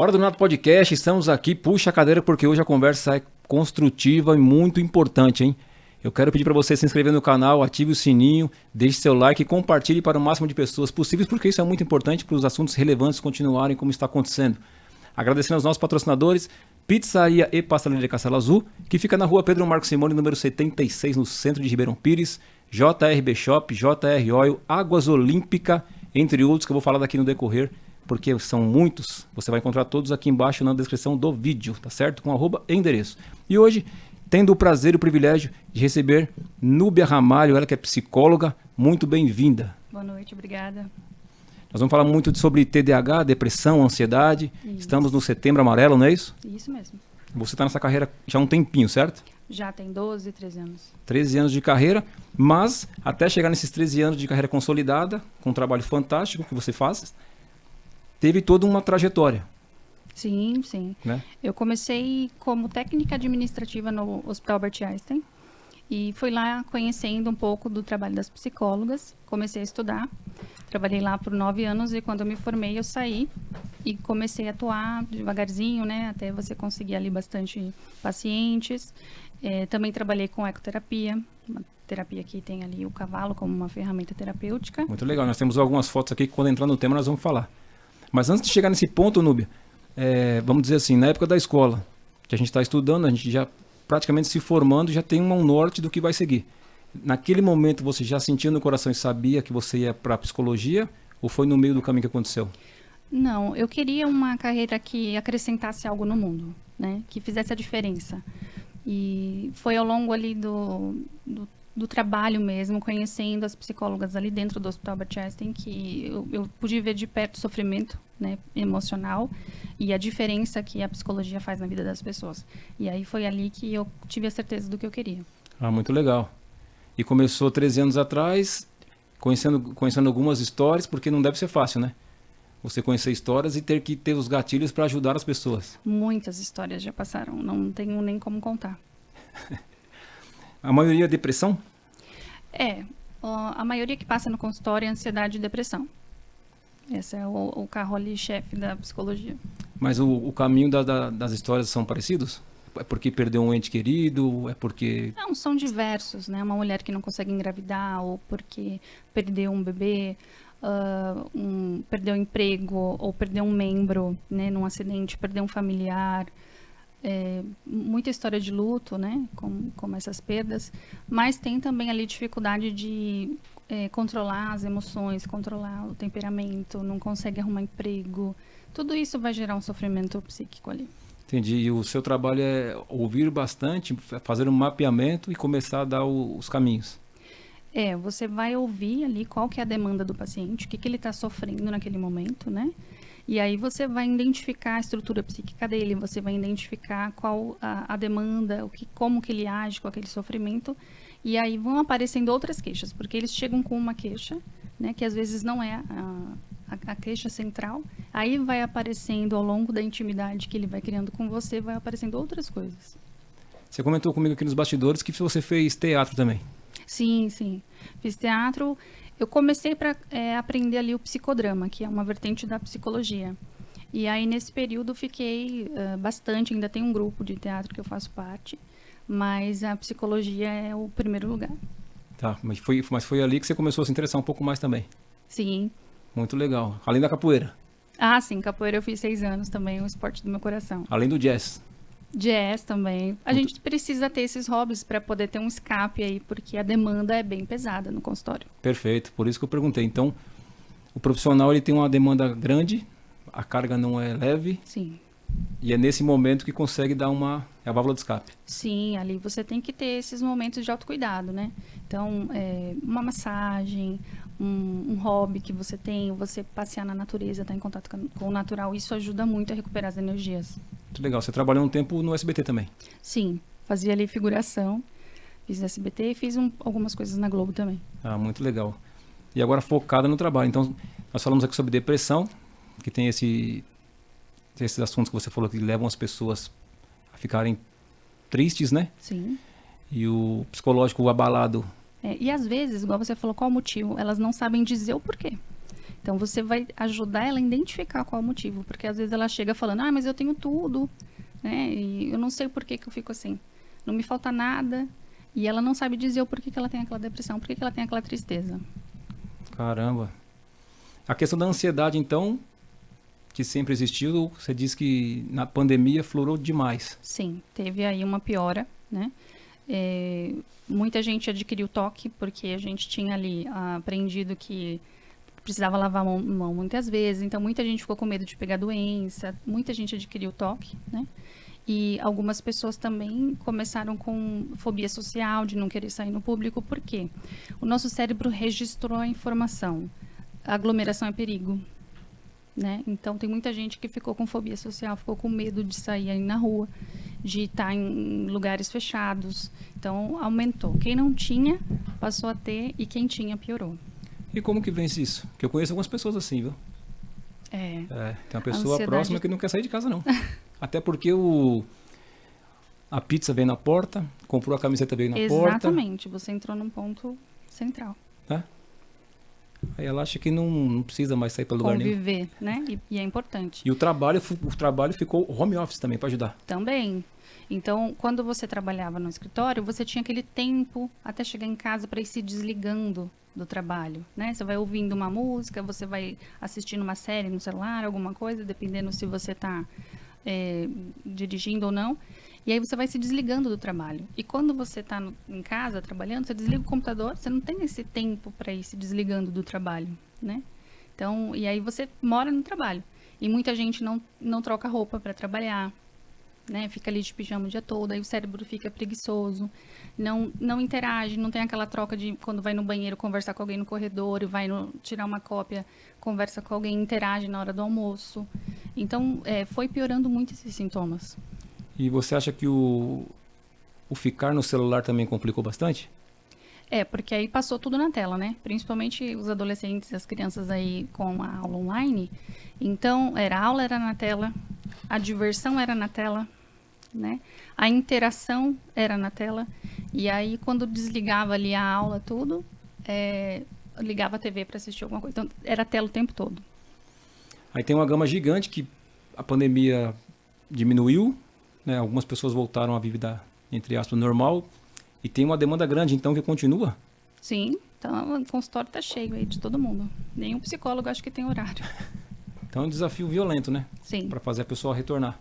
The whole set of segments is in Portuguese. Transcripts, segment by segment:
Hora do Nato Podcast, estamos aqui, puxa a cadeira porque hoje a conversa é construtiva e muito importante, hein? Eu quero pedir para você se inscrever no canal, ative o sininho, deixe seu like e compartilhe para o máximo de pessoas possíveis, porque isso é muito importante para os assuntos relevantes continuarem como está acontecendo. Agradecendo aos nossos patrocinadores, Pizzaria e Pastelaria Castelo Azul, que fica na rua Pedro Marcos Simone, número 76, no centro de Ribeirão Pires, JRB Shop, JR Oil, Águas Olímpica, entre outros que eu vou falar daqui no decorrer, porque são muitos. Você vai encontrar todos aqui embaixo na descrição do vídeo, tá certo? Com @ e endereço. E hoje, tendo o prazer e o privilégio de receber Núbia Ramalho, ela que é psicóloga, muito bem-vinda. Boa noite, obrigada. Nós vamos falar muito sobre TDAH, depressão, ansiedade. Isso. Estamos no Setembro Amarelo, não é isso? Isso mesmo. Você está nessa carreira já há um tempinho, certo? Já tem 12, 13 anos. 13 anos de carreira, mas até chegar nesses 13 anos de carreira consolidada, com um trabalho fantástico que você faz, teve toda uma trajetória. Sim, sim. Né? Eu comecei como técnica administrativa no Hospital Albert Einstein e fui lá conhecendo um pouco do trabalho das psicólogas. Comecei a estudar, trabalhei lá por 9 anos e quando eu me formei eu saí e comecei a atuar devagarzinho, né, até você conseguir ali bastante pacientes. Também trabalhei com ecoterapia, uma terapia que tem ali o cavalo como uma ferramenta terapêutica. Muito legal, nós temos algumas fotos aqui que quando entrar no tema nós vamos falar. Mas antes de chegar nesse ponto, Núbia, vamos dizer assim, na época da escola, que a gente está estudando, a gente já praticamente se formando, já tem um norte do que vai seguir. Naquele momento você já sentia no coração e sabia que você ia para a psicologia ou foi no meio do caminho que aconteceu? Não, eu queria uma carreira que acrescentasse algo no mundo, né? Que fizesse a diferença. E foi ao longo ali do trabalho mesmo, conhecendo as psicólogas ali dentro do Hospital Albert Einstein, que eu pude ver de perto o sofrimento, né, emocional e a diferença que a psicologia faz na vida das pessoas. E aí foi ali que eu tive a certeza do que eu queria. Ah, muito legal. E começou 13 anos atrás, conhecendo algumas histórias, porque não deve ser fácil, né? Você conhecer histórias e ter que ter os gatilhos para ajudar as pessoas. Muitas histórias já passaram, não tenho nem como contar. A maioria é depressão? A maioria que passa no consultório é ansiedade e depressão. Esse é o carro-chefe da psicologia. Mas o caminho das histórias são parecidos? É porque perdeu um ente querido? É porque... Não, são diversos, né? Uma mulher que não consegue engravidar, ou porque perdeu um bebê, perdeu um emprego, ou perdeu um membro, né, num acidente, perdeu um familiar. Muita história de luto, né, com essas perdas, mas tem também ali dificuldade de controlar as emoções, controlar o temperamento, não consegue arrumar emprego. Tudo isso vai gerar um sofrimento psíquico ali. Entendi. E o seu trabalho é ouvir bastante, fazer um mapeamento e começar a dar os caminhos. Você vai ouvir ali qual que é a demanda do paciente, o que ele está sofrendo naquele momento, né? E aí você vai identificar a estrutura psíquica dele, você vai identificar qual a demanda, como que ele age com aquele sofrimento. E aí vão aparecendo outras queixas, porque eles chegam com uma queixa, né, que às vezes não é a queixa central. Aí vai aparecendo ao longo da intimidade que ele vai criando com você, vai aparecendo outras coisas. Você comentou comigo aqui nos bastidores que você fez teatro também. Sim, sim. Fiz teatro. Eu comecei para aprender ali o psicodrama, que é uma vertente da psicologia. E aí, nesse período, fiquei bastante. Ainda tem um grupo de teatro que eu faço parte, mas a psicologia é o primeiro lugar. Tá, mas foi ali que você começou a se interessar um pouco mais também. Sim. Muito legal. Além da capoeira. Ah, sim. Capoeira eu fiz 6 anos também, o esporte do meu coração. Além do jazz. Jazz também. A gente precisa ter esses hobbies para poder ter um escape aí, porque a demanda é bem pesada no consultório. Perfeito, por isso que eu perguntei. Então, o profissional ele tem uma demanda grande, a carga não é leve. Sim. E é nesse momento que consegue dar a válvula de escape. Sim, ali você tem que ter esses momentos de autocuidado, né? Então, uma massagem, um hobby que você tem, você passear na natureza, estar em contato com o natural, isso ajuda muito a recuperar as energias. Muito legal. Você trabalhou um tempo no SBT também? Sim, fazia ali figuração, fiz SBT e fiz algumas coisas na Globo também. Ah, muito legal. E agora focada no trabalho. Então, nós falamos aqui sobre depressão, que tem esses assuntos que você falou que levam as pessoas a ficarem tristes, né? Sim. E o psicológico abalado. E às vezes, igual você falou, qual o motivo? Elas não sabem dizer o porquê. Então, você vai ajudar ela a identificar qual é o motivo, porque às vezes ela chega falando, mas eu tenho tudo, né? E eu não sei por que que eu fico assim. Não me falta nada. E ela não sabe dizer o porquê que ela tem aquela depressão, porquê que ela tem aquela tristeza. Caramba. A questão da ansiedade, então, que sempre existiu, você disse que na pandemia florou demais. Sim, teve aí uma piora, né? Muita gente adquiriu toque, porque a gente tinha ali aprendido que precisava lavar a mão muitas vezes, então muita gente ficou com medo de pegar doença, muita gente adquiriu toque, né? E algumas pessoas também começaram com fobia social, de não querer sair no público, por quê? O nosso cérebro registrou a informação. A aglomeração é perigo, né? Então, tem muita gente que ficou com fobia social, ficou com medo de sair aí na rua, de estar em lugares fechados. Então, aumentou. Quem não tinha, passou a ter, e quem tinha, piorou. E como que vence isso? Porque eu conheço algumas pessoas assim, viu? Tem uma pessoa próxima que não quer sair de casa, não. Até porque a pizza veio na porta, comprou a camiseta veio na porta. Exatamente, você entrou num ponto central. Né? Aí ela acha que não precisa mais sair para lugar nenhum. Conviver, né? E é importante. E o trabalho ficou home office também, para ajudar. Também. Então, quando você trabalhava no escritório, você tinha aquele tempo até chegar em casa para ir se desligando do trabalho, né? Você vai ouvindo uma música, você vai assistindo uma série no celular, alguma coisa, dependendo se você está dirigindo ou não. E aí você vai se desligando do trabalho. E quando você está em casa trabalhando, você desliga o computador, você não tem esse tempo para ir se desligando do trabalho, né? Então, e aí você mora no trabalho. E muita gente não troca roupa para trabalhar, né? Fica ali de pijama o dia todo, aí o cérebro fica preguiçoso, não interage, não tem aquela troca de quando vai no banheiro conversar com alguém no corredor, e vai tirar uma cópia, conversa com alguém, interage na hora do almoço. Então, foi piorando muito esses sintomas. E você acha que o ficar no celular também complicou bastante? Porque aí passou tudo na tela, né? Principalmente os adolescentes, as crianças aí com a aula online. Então, a aula era na tela, a diversão era na tela, né? A interação era na tela. E aí, quando desligava ali a aula, tudo, ligava a TV para assistir alguma coisa. Então, era tela o tempo todo. Aí tem uma gama gigante que a pandemia diminuiu, né? Algumas pessoas voltaram à vida, entre aspas, normal. E tem uma demanda grande, então, que continua? Sim, então o consultório está cheio aí de todo mundo. Nenhum psicólogo acho que tem horário. Então é um desafio violento, né? Sim. Para fazer a pessoa retornar.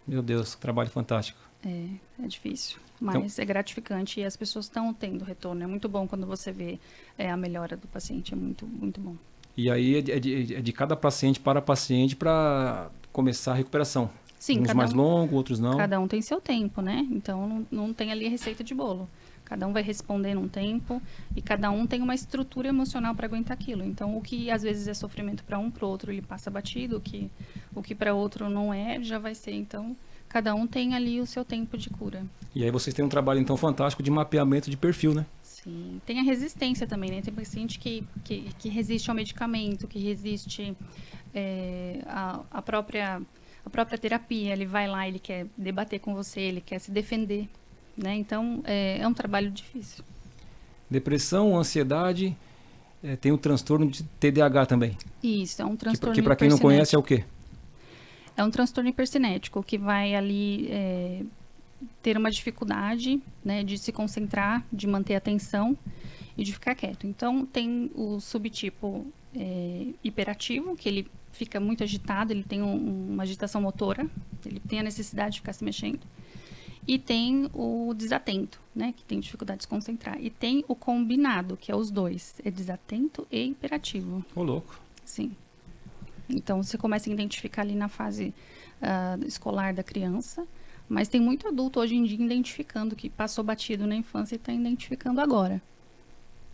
Meu Deus, trabalho fantástico. É difícil, mas então, é gratificante e as pessoas estão tendo retorno. É muito bom quando você vê a melhora do paciente, é muito, muito bom. E aí é de cada paciente para começar a recuperação. Sim, uns mais longos, outros não. Cada um tem seu tempo, né? Então não tem ali a receita de bolo. Cada um vai responder num tempo e cada um tem uma estrutura emocional para aguentar aquilo. Então, o que às vezes é sofrimento para um, para o outro ele passa batido, o que para outro não já vai ser. Então, cada um tem ali o seu tempo de cura. E aí vocês têm um trabalho então fantástico de mapeamento de perfil, né? Sim, tem a resistência também, né? Tem paciente que resiste ao medicamento, que resiste à própria terapia. Ele vai lá, ele quer debater com você, ele quer se defender, né? Então, é um trabalho difícil. Depressão, ansiedade, tem o transtorno de TDAH também. Isso, é um transtorno que para quem não conhece é o quê? É um transtorno hipercinético que vai ali ter uma dificuldade, né, de se concentrar, de manter a atenção e de ficar quieto. Então, tem o subtipo hiperativo, que ele fica muito agitado, ele tem uma agitação motora, ele tem a necessidade de ficar se mexendo. E tem o desatento, né, que tem dificuldade de se concentrar. E tem o combinado, que é os dois, é desatento e hiperativo. Ô, louco. Sim. Então, você começa a identificar ali na fase escolar da criança, mas tem muito adulto hoje em dia identificando que passou batido na infância e está identificando agora.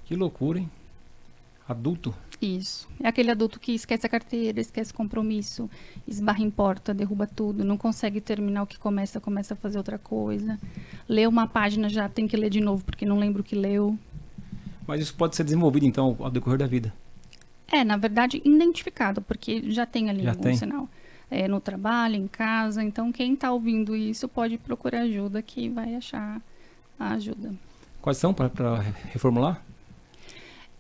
Que loucura, hein? Adulto? Isso. É aquele adulto que esquece a carteira, esquece compromisso, esbarra em porta, derruba tudo, não consegue terminar o que começa a fazer outra coisa. Lê uma página, já tem que ler de novo porque não lembra o que leu. Mas isso pode ser desenvolvido, então, ao decorrer da vida? Na verdade, identificado, porque já tem ali algum sinal. No trabalho, em casa. Então, quem está ouvindo isso pode procurar ajuda, que vai achar a ajuda. Quais são, para reformular?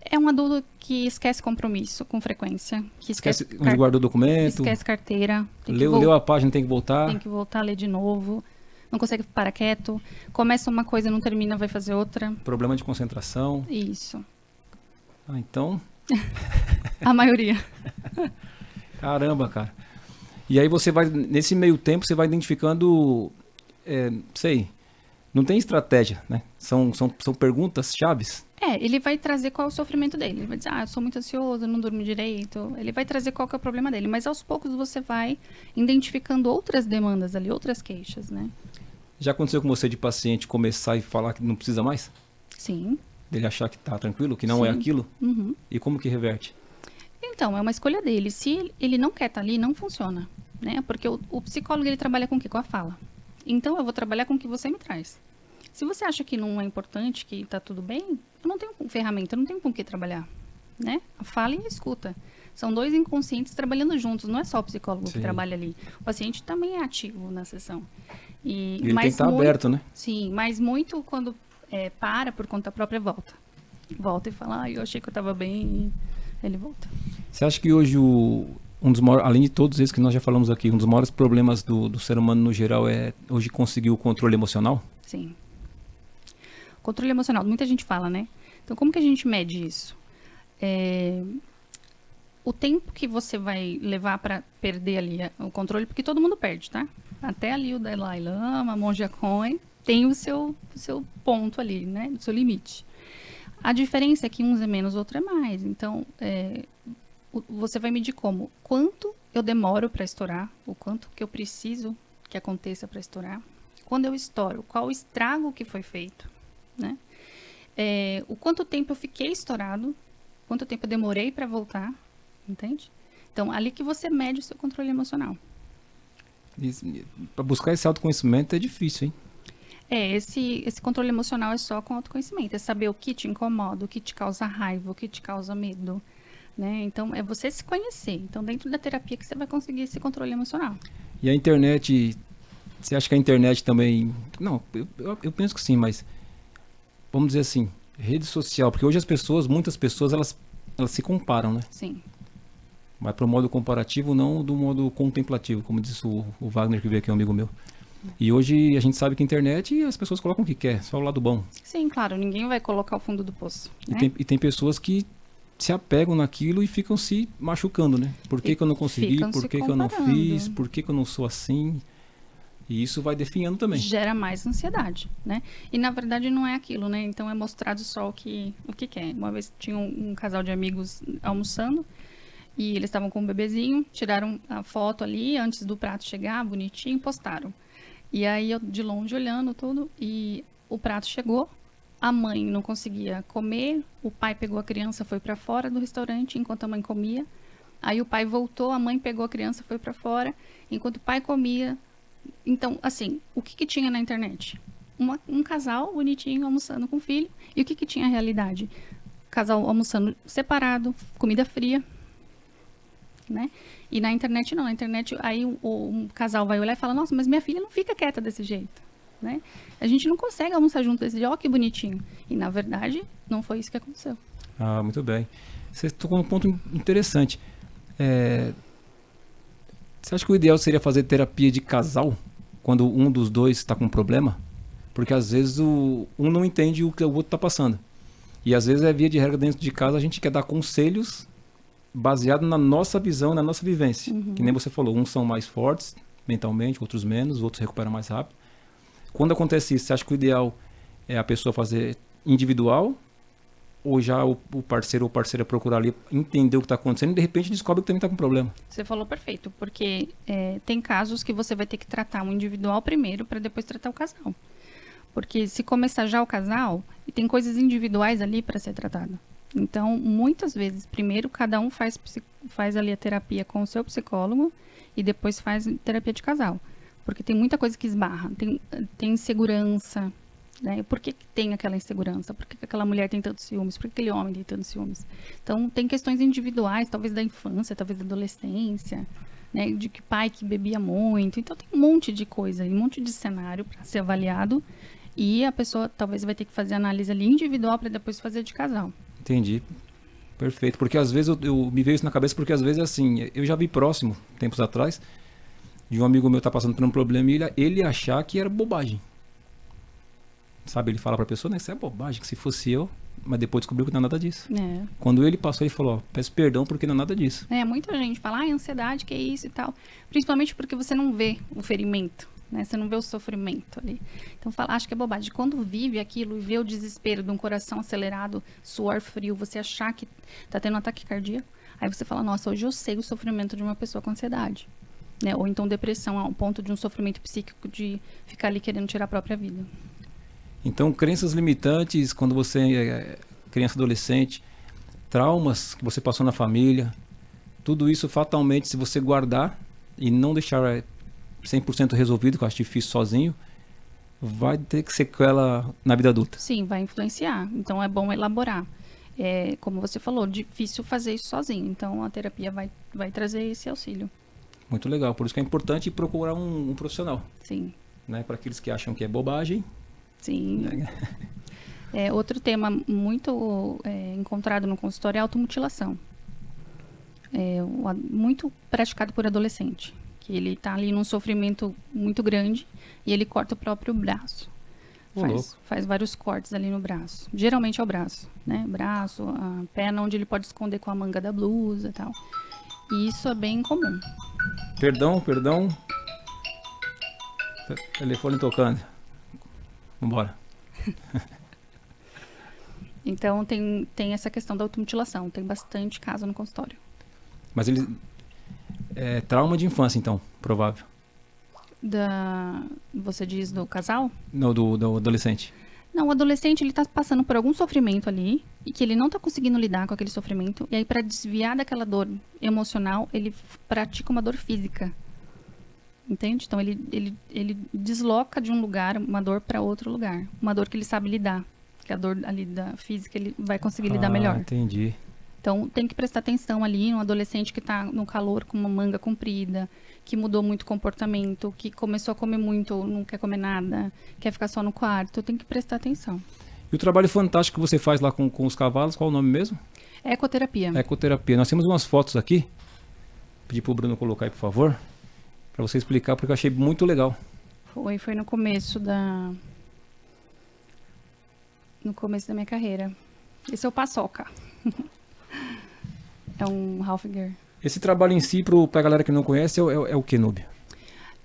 É um adulto que esquece compromisso com frequência, que Esquece onde guardou o documento, esquece carteira, leu a página, tem que voltar. tem que voltar a ler de novo, não consegue parar quieto, começa uma coisa, não termina, vai fazer outra. Problema de concentração. Isso. Ah, então... A maioria. Caramba, cara. E aí você vai, nesse meio tempo, você vai identificando, não tem estratégia, né? São perguntas chaves. Ele vai trazer qual é o sofrimento dele. Ele vai dizer, eu sou muito ansioso, não durmo direito. Ele vai trazer qual que é o problema dele. Mas aos poucos você vai identificando outras demandas ali, outras queixas, né? Já aconteceu com você de paciente começar e falar que não precisa mais? Sim. Dele achar que tá tranquilo, que não é aquilo? Uhum. E como que reverte? Então, é uma escolha dele. Se ele não quer estar ali, não funciona, né? Porque o psicólogo, ele trabalha com o quê? Com a fala. Então, eu vou trabalhar com o que você me traz. Se você acha que não é importante, que tá tudo bem, eu não tenho ferramenta, eu não tenho com o que trabalhar, né? A fala e a escuta. São dois inconscientes trabalhando juntos, não é só o psicólogo que trabalha ali. O paciente também é ativo na sessão. E ele tem que estar aberto, né? Sim, mas muito quando para por conta própria, volta. Volta e fala, eu achei que eu estava bem, ele volta. Você acha que hoje um dos maiores, além de todos esses que nós já falamos aqui, um dos maiores problemas do ser humano no geral é hoje conseguir o controle emocional? Sim. Controle emocional, muita gente fala, né? Então, como que a gente mede isso? O tempo que você vai levar para perder ali o controle, porque todo mundo perde, tá? Até ali o Dalai Lama, Monja Coen, tem o seu ponto ali, né? O seu limite. A diferença é que uns é menos, outro é mais. Então, você vai medir como? Quanto eu demoro para estourar, o quanto que eu preciso que aconteça para estourar. Quando eu estouro, qual o estrago que foi feito, né? O quanto tempo eu fiquei estourado, quanto tempo eu demorei para voltar, entende? Então, ali que você mede o seu controle emocional. Para buscar esse autoconhecimento é difícil, hein? Esse controle emocional é só com autoconhecimento. É saber o que te incomoda, o que te causa raiva, o que te causa medo, né? Então, é você se conhecer. Então, dentro da terapia que você vai conseguir esse controle emocional. E a internet, você acha que a internet também... Não, eu penso que sim, mas vamos dizer assim, rede social, porque hoje muitas pessoas, elas se comparam, né? Sim. Vai para o modo comparativo, não do modo contemplativo, como disse o Wagner, que veio aqui, um amigo meu. E hoje a gente sabe que a internet, as pessoas colocam o que quer, só o lado bom. Sim, claro, ninguém vai colocar o fundo do poço, né? E tem pessoas que se apegam naquilo e ficam se machucando, né? Por que eu não consegui? Por que eu não fiz? Por que eu não sou assim? E isso vai definhando também. Gera mais ansiedade, né? E na verdade não é aquilo, né? Então é mostrado só o que quer. Uma vez tinha um casal de amigos almoçando e eles estavam com um bebezinho, tiraram a foto ali antes do prato chegar, bonitinho, e postaram. E aí eu de longe olhando tudo e o prato chegou, a mãe não conseguia comer, o pai pegou a criança, foi para fora do restaurante enquanto a mãe comia. Aí o pai voltou, a mãe pegou a criança, foi para fora, enquanto o pai comia. Então, assim, o que tinha na internet? Um casal bonitinho almoçando com o filho. E o que tinha a realidade? Casal almoçando separado, comida fria, né? E na internet não, na internet aí um casal vai olhar e fala, nossa, mas minha filha não fica quieta desse jeito, né? A gente não consegue almoçar junto desse jeito, ó que bonitinho. E na verdade, não foi isso que aconteceu. Ah, muito bem. Você tocou num ponto interessante. Você acha que o ideal seria fazer terapia de casal quando um dos dois está com um problema? Porque às vezes um não entende o que o outro está passando. E às vezes via de regra dentro de casa, a gente quer dar conselhos baseado na nossa visão, na nossa vivência. Uhum. Que nem você falou, uns são mais fortes mentalmente, outros menos, outros recuperam mais rápido. Quando acontece isso, você acha que o ideal é a pessoa fazer individual ou já o parceiro ou parceira procurar ali entender o que está acontecendo e de repente descobre que também está com problema? Você falou perfeito, porque tem casos que você vai ter que tratar um individual primeiro para depois tratar o casal. Porque se começar já o casal, e tem coisas individuais ali para ser tratado. Então, muitas vezes, primeiro cada um faz ali a terapia com o seu psicólogo e depois faz terapia de casal. Porque tem muita coisa que esbarra, tem insegurança, né? Por que tem aquela insegurança? Por que aquela mulher tem tantos ciúmes? Por que aquele homem tem tantos ciúmes? Então, tem questões individuais, talvez da infância, talvez da adolescência, né? De que pai que bebia muito. Então, tem um monte de coisa, um monte de cenário para ser avaliado e a pessoa talvez vai ter que fazer análise ali individual para depois fazer de casal. Entendi. Perfeito, porque às vezes me veio isso na cabeça, porque às vezes assim, eu já vi próximo, tempos atrás, de um amigo meu tá passando por um problema e ele achar que era bobagem. Sabe, ele fala pra pessoa, né, isso é bobagem, que se fosse eu, mas depois descobriu que não é nada disso. É. Quando ele passou, ele falou, ó, peço perdão porque não é nada disso. Muita gente fala, ansiedade, que é isso e tal. Principalmente porque você não vê o ferimento, né? Você não vê o sofrimento ali. Então, acho que é bobagem. Quando vive aquilo e vê o desespero de um coração acelerado, suor frio, você achar que tá tendo um ataque cardíaco, aí você fala, nossa, hoje eu sei o sofrimento de uma pessoa com ansiedade. Né? Ou então depressão, ao ponto de um sofrimento psíquico de ficar ali querendo tirar a própria vida. Então, crenças limitantes, quando você é criança, adolescente, traumas que você passou na família, tudo isso fatalmente, se você guardar e não deixar 100% resolvido, que eu acho difícil sozinho, vai ter que sequela na vida adulta. Sim, vai influenciar. Então, é bom elaborar. Como você falou, difícil fazer isso sozinho. Então, a terapia vai trazer esse auxílio. Muito legal. Por isso que é importante procurar um profissional. Sim. Né? Para aqueles que acham que é bobagem. Sim. Outro tema muito encontrado no consultório é a automutilação. Muito praticado por adolescente. Que ele está ali num sofrimento muito grande e ele corta o próprio braço. Faz vários cortes ali no braço. Geralmente é o braço, né? Braço, a perna onde ele pode esconder com a manga da blusa e tal. E isso é bem comum. Perdão. Telefone tocando. Vambora. Então tem essa questão da automutilação. Tem bastante caso no consultório. Mas ele... trauma de infância, então, provável. Você diz do casal? Não, do adolescente. Não, o adolescente ele tá passando por algum sofrimento ali e que ele não tá conseguindo lidar com aquele sofrimento. E aí, para desviar daquela dor emocional, ele pratica uma dor física. Entende? Então, ele desloca de um lugar uma dor para outro lugar. Uma dor que ele sabe lidar. Que a dor ali da física ele vai conseguir lidar melhor. Entendi. Então, tem que prestar atenção ali no adolescente que está no calor com uma manga comprida, que mudou muito o comportamento, que começou a comer muito, não quer comer nada, quer ficar só no quarto. Tem que prestar atenção. E o trabalho fantástico que você faz lá com os cavalos, qual o nome mesmo? Ecoterapia. Ecoterapia. Nós temos umas fotos aqui. Pedi pro Bruno colocar aí, por favor. Para você explicar, porque eu achei muito legal. Foi no começo no começo da minha carreira. Esse é o Paçoca. É um Halfiger. Esse trabalho em si, pra galera que não conhece, é o que, Núbia?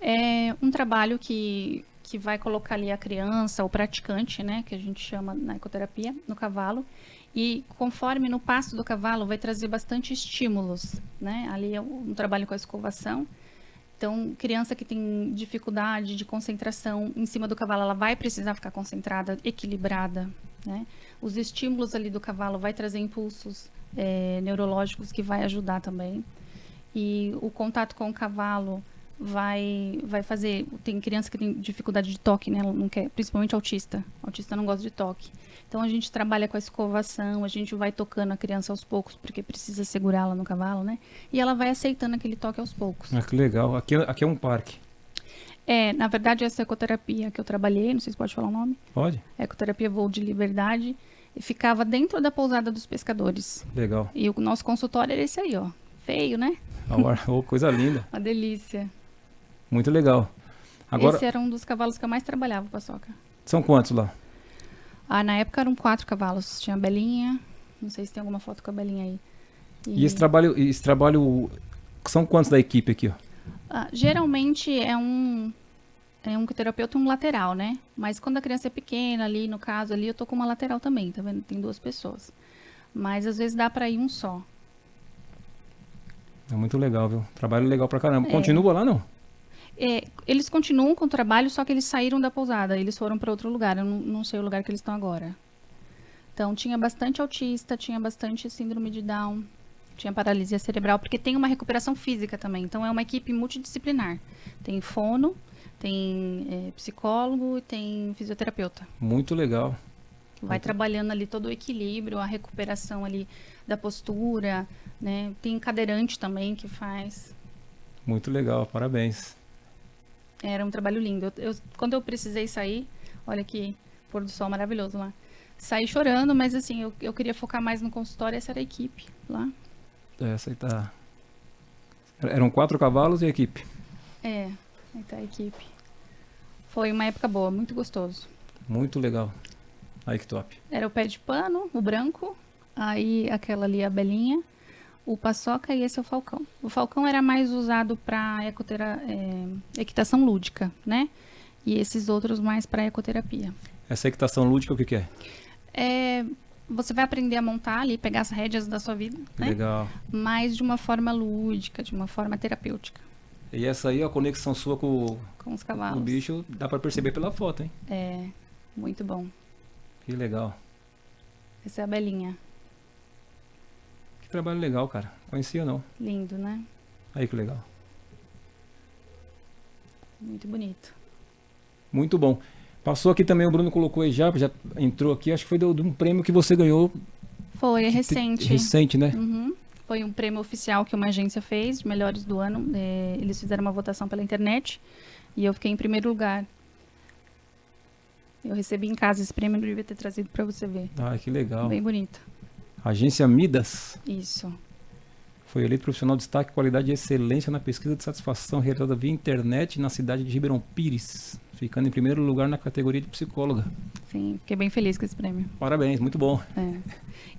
É um trabalho que vai colocar ali a criança, o praticante, né, que a gente chama na ecoterapia, no cavalo. E conforme no passo do cavalo, vai trazer bastante estímulos, né? Ali é um trabalho com a escovação. Então, criança que tem dificuldade de concentração em cima do cavalo, ela vai precisar ficar concentrada, equilibrada, né? Os estímulos ali do cavalo vai trazer impulsos neurológicos que vai ajudar também. E o contato com o cavalo vai fazer... Tem criança que tem dificuldade de toque, né? Ela não quer, principalmente autista. Autista não gosta de toque. Então, a gente trabalha com a escovação, a gente vai tocando a criança aos poucos, porque precisa segurá-la no cavalo, né? E ela vai aceitando aquele toque aos poucos. Ah, que legal. Aqui é um parque. Na verdade, essa ecoterapia que eu trabalhei, não sei se pode falar o nome. Pode. Ecoterapia Voo de Liberdade, e ficava dentro da pousada dos pescadores. Legal. E o nosso consultório era esse aí, ó. Feio, né? Coisa linda. Uma delícia. Muito legal. Agora, esse era um dos cavalos que eu mais trabalhava, Paçoca. São quantos lá? Na época eram 4 cavalos. Tinha a Belinha, não sei se tem alguma foto com a Belinha aí. E esse trabalho, são quantos da equipe aqui, ó? Geralmente é um terapeuta, um lateral, né? Mas quando a criança é pequena ali, no caso ali, eu tô com uma lateral também, tá vendo? Tem 2 pessoas. Mas às vezes dá pra ir um só. É muito legal, viu? Trabalho legal pra caramba. Continua lá, não? Eles continuam com o trabalho, só que eles saíram da pousada. Eles foram para outro lugar. Eu não sei o lugar que eles estão agora. Então, tinha bastante autista, tinha bastante síndrome de Down, tinha paralisia cerebral, porque tem uma recuperação física também. Então, é uma equipe multidisciplinar. Tem fono, tem psicólogo e tem fisioterapeuta. Muito legal. Vai trabalhando ali todo o equilíbrio, a recuperação ali da postura, né? Tem cadeirante também que faz. Muito legal, parabéns. Era um trabalho lindo. Quando eu precisei sair, olha que pôr do sol maravilhoso lá. Saí chorando, mas assim, eu queria focar mais no consultório, essa era a equipe lá. Essa aí tá... Eram 4 cavalos e a equipe. É, aí tá a equipe. Foi uma época boa, muito gostoso. Muito legal. Aí que top. Era o pé de pano, o branco, aí aquela ali a belinha, o paçoca e esse é o falcão. O falcão era mais usado para equitação lúdica, né? E esses outros mais para ecoterapia. Essa equitação lúdica, o que que é? Você vai aprender a montar ali, pegar as rédeas da sua vida, né? Legal. Mas de uma forma lúdica, de uma forma terapêutica, E essa aí, a conexão sua com com os o cavalos. bicho, dá pra perceber pela foto, hein? É, muito bom. Que legal. Essa é a belinha. Que trabalho legal, cara. Conhecia não. Lindo, né? Aí que legal. Muito bonito. Muito bom. Passou aqui também, o Bruno colocou aí já entrou aqui, acho que foi de um prêmio que você ganhou. Foi, é recente. Recente, né? Uhum. Foi um prêmio oficial que uma agência fez, de melhores do ano. Eles fizeram uma votação pela internet e eu fiquei em primeiro lugar. Eu recebi em casa esse prêmio, eu devia ter trazido para você ver. Ah, que legal. Bem bonito. Agência Midas. Isso. Foi eleito profissional de destaque, qualidade e excelência na pesquisa de satisfação realizada via internet na cidade de Ribeirão Pires, ficando em primeiro lugar na categoria de psicóloga. Sim, fiquei bem feliz com esse prêmio. Parabéns, muito bom. É.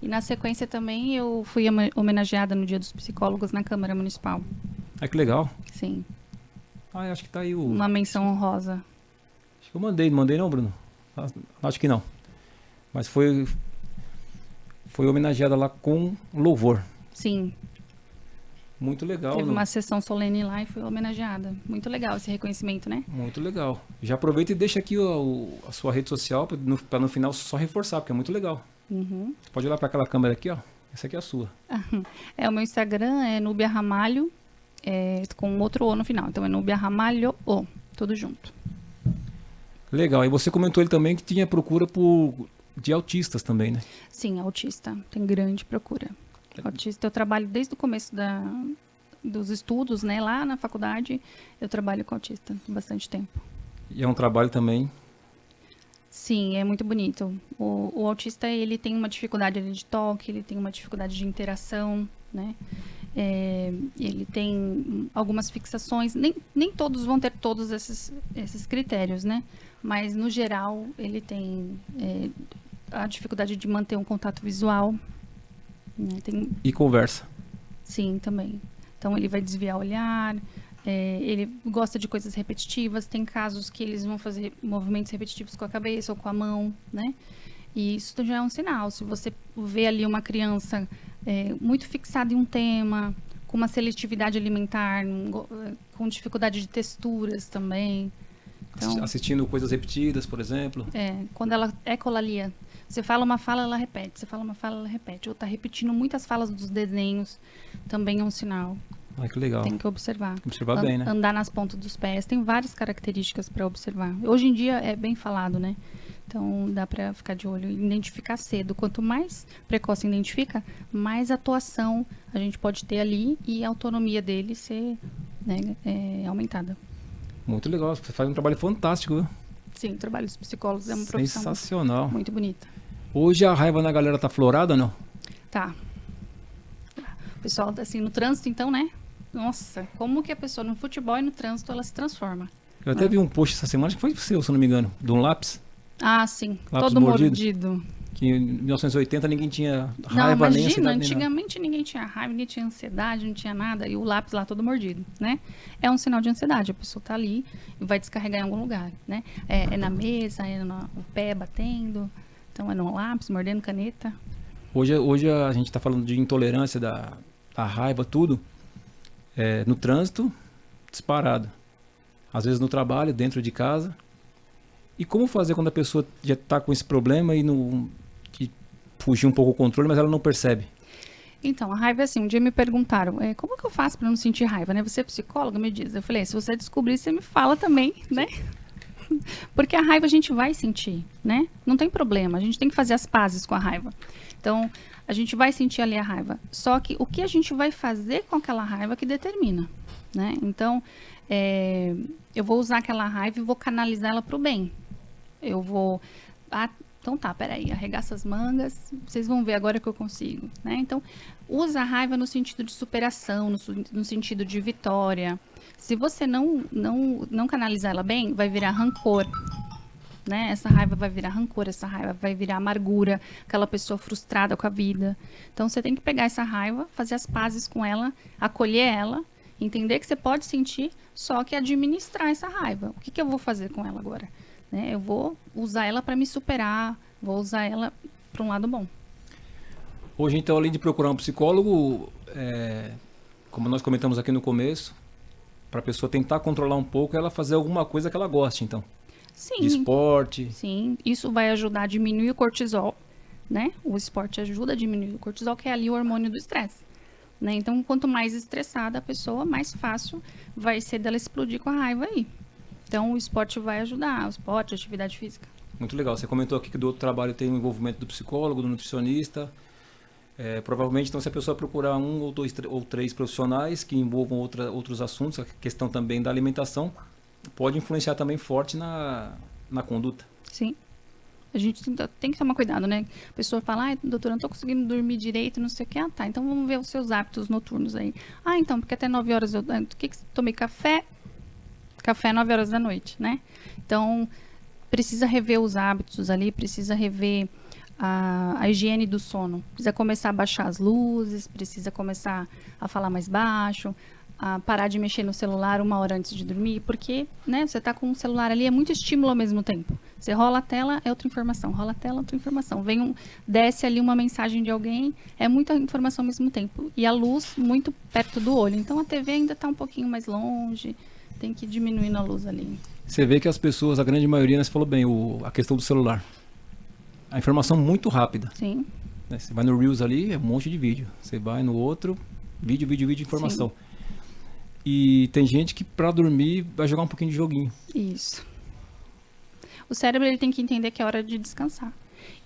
E na sequência também eu fui homenageada no Dia dos Psicólogos na Câmara Municipal. Ah, que legal. Sim, Ah, acho que tá aí o... uma menção honrosa. Acho que eu mandei não, Bruno? Ah, acho que não. Mas foi homenageada lá com louvor. Sim, Muito legal. teve uma sessão solene lá e fui homenageada. Muito legal esse reconhecimento, né? Muito legal. Já aproveita e deixa aqui a sua rede social para no final só reforçar, porque é muito legal. Uhum. Você pode olhar para aquela câmera aqui, ó. Essa aqui é a sua. O meu Instagram é Núbia Ramalho, com outro O no final. Então é Núbia Ramalho O, tudo junto. Legal. E você comentou ele também que tinha procura de autistas também, né? Sim, autista. Tem grande procura. Autista, eu trabalho desde o começo dos estudos, né? Lá na faculdade, eu trabalho com autista há bastante tempo. E é um trabalho também... Sim, é muito bonito. O autista, ele tem uma dificuldade ali de toque, ele tem uma dificuldade de interação, né? Ele tem algumas fixações. Nem todos vão ter todos esses critérios, né? Mas, no geral, ele tem a dificuldade de manter um contato visual. Né? E conversa. Sim, também. Então, ele vai desviar o olhar, ele gosta de coisas repetitivas. Tem casos que eles vão fazer movimentos repetitivos com a cabeça ou com a mão, né? E isso já é um sinal. Se você vê ali uma criança muito fixada em um tema, com uma seletividade alimentar, com dificuldade de texturas também. Então, assistindo coisas repetidas, por exemplo. Quando ela ecolalia. Você fala uma fala, ela repete. Você fala uma fala, ela repete. Ou está repetindo muitas falas dos desenhos, também é um sinal. Ah, que legal. Tem que observar. Observar bem, né? Andar nas pontas dos pés. Tem várias características para observar. Hoje em dia é bem falado, né? Então dá para ficar de olho e identificar cedo. Quanto mais precoce identifica, mais atuação a gente pode ter ali e a autonomia dele ser, né, aumentada. Muito legal. Você faz um trabalho fantástico, viu? Sim, o trabalho dos psicólogos é uma profissão sensacional. muito bonita. Hoje a raiva na galera tá florada ou não? Tá. O pessoal, assim, no trânsito, então, né? Nossa, como que a pessoa no futebol e no trânsito ela se transforma? Eu até vi um post essa semana, acho que foi seu, se eu não me engano, de um lápis. Ah, sim. Lápis Todo mordido. mordido. Que em 1980 ninguém tinha Não, raiva nem imagina, ansiedade nem nada. antigamente ninguém tinha raiva, ninguém tinha ansiedade, não tinha nada. E o lápis lá todo mordido, né? É um sinal de ansiedade. A pessoa tá ali e vai descarregar em algum lugar, né? É na mesa, é no pé batendo. Então é no lápis, mordendo caneta. Hoje a gente tá falando de intolerância, da raiva, tudo. No trânsito, disparado. Às vezes no trabalho, dentro de casa. E como fazer quando a pessoa já tá com esse problema e que fugiu um pouco o controle, mas ela não percebe? Então, a raiva é assim, um dia me perguntaram, como que eu faço para não sentir raiva, né? Você é psicóloga? Me diz. Eu falei, se você descobrir, você me fala também, né? Porque a raiva a gente vai sentir, né? Não tem problema, a gente tem que fazer as pazes com a raiva. Então, a gente vai sentir ali a raiva. Só que o que a gente vai fazer com aquela raiva que determina, né? Então, eu vou usar aquela raiva e vou canalizar ela para o bem. Eu vou... Então tá, peraí, arregaça as mangas, vocês vão ver agora que eu consigo, né? Então, usa a raiva no sentido de superação, no sentido de vitória. Se você não canalizar ela bem, vai virar rancor, né? Essa raiva vai virar rancor, essa raiva vai virar amargura, aquela pessoa frustrada com a vida. Então, você tem que pegar essa raiva, fazer as pazes com ela, acolher ela, entender que você pode sentir, só que administrar essa raiva. O que eu vou fazer com ela agora? Né? Eu vou usar ela para me superar, vou usar ela para um lado bom. Hoje, então, além de procurar um psicólogo, como nós comentamos aqui no começo, para a pessoa tentar controlar um pouco, ela fazer alguma coisa que ela goste, então. Sim. De esporte. Sim, isso vai ajudar a diminuir o cortisol, né? O esporte ajuda a diminuir o cortisol, que é ali o hormônio do estresse. Né? Então, quanto mais estressada a pessoa, mais fácil vai ser dela explodir com a raiva aí. Então, o esporte vai ajudar, o esporte, a atividade física. Muito legal. Você comentou aqui que do outro trabalho tem o envolvimento do psicólogo, do nutricionista. Provavelmente, então, se a pessoa procurar um ou dois ou três profissionais que envolvam outros assuntos, a questão também da alimentação, pode influenciar também forte na conduta. Sim. A gente tem que tomar cuidado, né? A pessoa fala, doutora, não estou conseguindo dormir direito, não sei o que. Ah, tá, então vamos ver os seus hábitos noturnos aí. Ah, então, porque até 9 horas eu tomei café 9 horas da noite, né? Então, precisa rever os hábitos ali, precisa rever a higiene do sono. Precisa começar a baixar as luzes, precisa começar a falar mais baixo, a parar de mexer no celular 1 hora antes de dormir, porque, né, você tá com o celular ali, é muito estímulo ao mesmo tempo. Você rola a tela, é outra informação, rola a tela, outra informação. Desce ali uma mensagem de alguém, é muita informação ao mesmo tempo. E a luz muito perto do olho. Então, a TV ainda está um pouquinho mais longe, tem que ir diminuindo a luz ali. Você vê que as pessoas, a grande maioria, né, você falou bem, a questão do celular. A informação muito rápida. Sim. Né, você vai no Reels ali, é um monte de vídeo. Você vai no outro, vídeo, informação. Sim. E tem gente que para dormir vai jogar um pouquinho de joguinho. Isso. O cérebro ele tem que entender que é hora de descansar.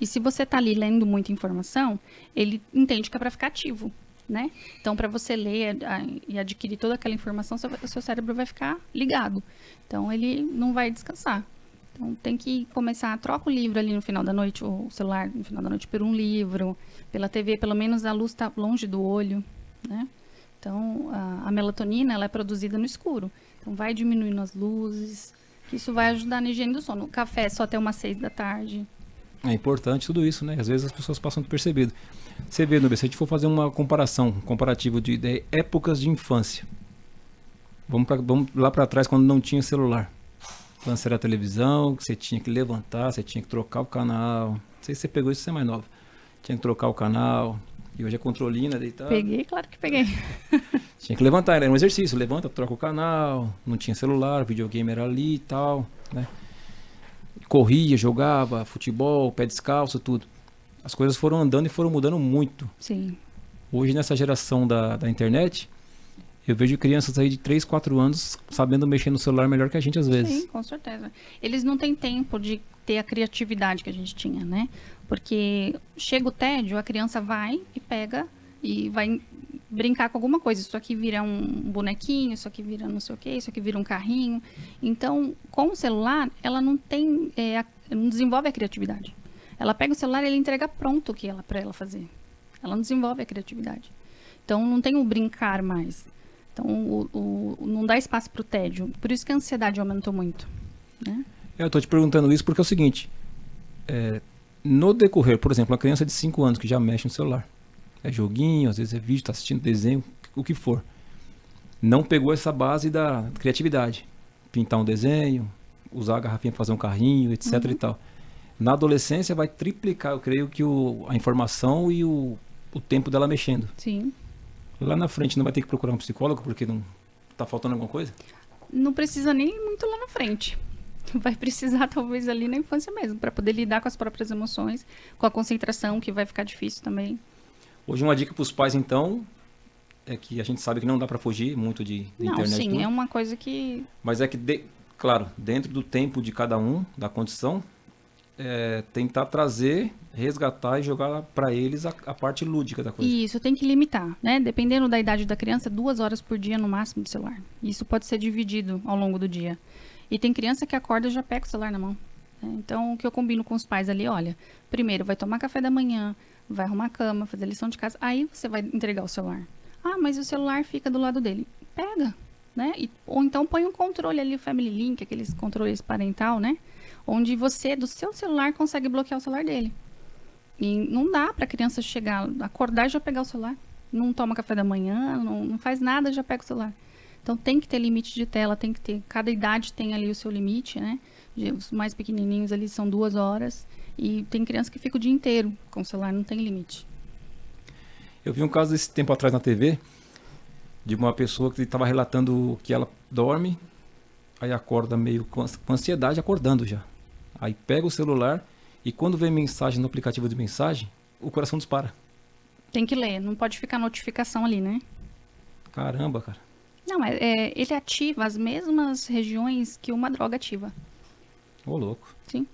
E se você está ali lendo muita informação, ele entende que é para ficar ativo, né? Então, para você ler e adquirir toda aquela informação, o seu cérebro vai ficar ligado. Então, ele não vai descansar. Então, tem que começar, troca o livro ali no final da noite, o celular no final da noite por um livro, pela TV, pelo menos a luz está longe do olho, né? Então, a melatonina, ela é produzida no escuro. Então, vai diminuindo as luzes, que isso vai ajudar na higiene do sono. O café só até umas 6 da tarde. É importante tudo isso, né? Às vezes as pessoas passam despercebido. Você vê, Nubia, se a gente for fazer uma comparativo de épocas de infância. Vamos lá para trás, quando não tinha celular. Antes era a televisão, que você tinha que levantar, você tinha que trocar o canal. Não sei se você pegou isso, você é mais nova. Tinha que trocar o canal. E hoje é controlinho, né? Deitado. Peguei, claro que peguei. Tinha que levantar, era um exercício. Levanta, troca o canal. Não tinha celular, o videogame era ali e tal, né? Corria, jogava, futebol, pé descalço, tudo. As coisas foram andando e foram mudando muito. Sim. Hoje, nessa geração da internet, eu vejo crianças aí de 3, 4 anos sabendo mexer no celular melhor que a gente às vezes. Sim, com certeza. Eles não têm tempo de ter a criatividade que a gente tinha, né? Porque chega o tédio, a criança vai e pega e vai brincar com alguma coisa. Isso aqui vira um bonequinho, isso aqui vira não sei o quê, isso aqui vira um carrinho. Então, com o celular, ela não tem, não desenvolve a criatividade. Ela pega o celular e ele entrega pronto o que ela para ela fazer. Ela não desenvolve a criatividade. Então, não tem o brincar mais. Então, não dá espaço para o tédio. Por isso que a ansiedade aumentou muito, né? Eu estou te perguntando isso porque é o seguinte. No decorrer, por exemplo, uma criança de 5 anos que já mexe no celular. É joguinho, às vezes é vídeo, está assistindo desenho, o que for. Não pegou essa base da criatividade. Pintar um desenho, usar a garrafinha para fazer um carrinho, etc. e tal. Na adolescência vai triplicar, eu creio, que a informação e o tempo dela mexendo. Sim. Lá na frente não vai ter que procurar um psicólogo porque não está faltando alguma coisa? Não precisa nem muito lá na frente. Vai precisar talvez ali na infância mesmo, para poder lidar com as próprias emoções, com a concentração, que vai ficar difícil também. Hoje uma dica para os pais, então, é que a gente sabe que não dá para fugir muito de internet. Não, sim, tudo. É uma coisa que... Mas é que, claro, dentro do tempo de cada um, da condição, tentar trazer, resgatar e jogar para eles a parte lúdica da coisa. Isso, tem que limitar, né? Dependendo da idade da criança, 2 horas por dia no máximo de celular. Isso pode ser dividido ao longo do dia. E tem criança que acorda e já pega o celular na mão. né? Então, o que eu combino com os pais ali, olha, primeiro vai tomar café da manhã, vai arrumar a cama, fazer lição de casa, aí você vai entregar o celular. Ah, mas o celular fica do lado dele. Pega, né? Ou então põe um controle ali, o Family Link, aqueles controles parental, né? Onde você, do seu celular, consegue bloquear o celular dele. E não dá pra criança chegar, acordar e já pegar o celular. Não toma café da manhã, não faz nada, já pega o celular. Então tem que ter limite de tela, tem que ter, cada idade tem ali o seu limite, né? Os mais pequenininhos ali são 2 horas. E tem criança que fica o dia inteiro com o celular, não tem limite. Eu vi um caso esse tempo atrás na TV, de uma pessoa que estava relatando que ela dorme, aí acorda meio com ansiedade, acordando já. Aí pega o celular e quando vem mensagem no aplicativo de mensagem, o coração dispara. Tem que ler, não pode ficar notificação ali, né? Caramba, cara. Não, ele ativa as mesmas regiões que uma droga ativa. Ô, louco. Sim.